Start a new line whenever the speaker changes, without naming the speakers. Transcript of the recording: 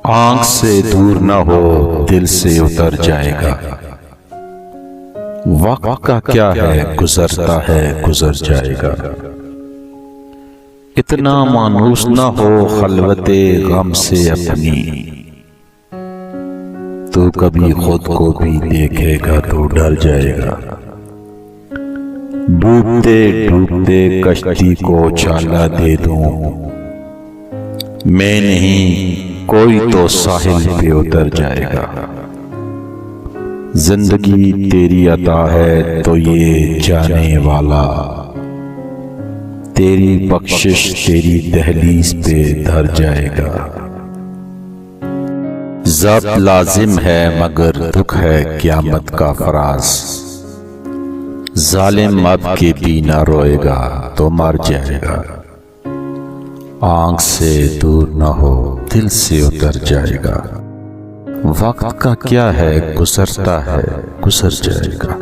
आंख से दूर न हो दिल से उतर जाएगा। वक्त का क्या है गुजरता है गुजर जाएगा। इतना मानूस न हो खलवते गम से अपनी, तो कभी खुद को भी देखेगा तो डर जाएगा। डूबते डूबते कश्ती को चाला दे दूं मैं नहीं, कोई तो साहिल पे उतर जाएगा। जिंदगी तेरी अता है तो ये जाने वाला, तेरी बख्शिश तेरी दहलीज पे धर जाएगा। ज़ब्त लाजिम है मगर दुख है क़यामत का फराज। जालिम अब के भी न रोएगा तो मर जाएगा। आंख से दूर न हो दिल से उतर जाएगा। वक्त का क्या है गुजरता है गुजर जाएगा।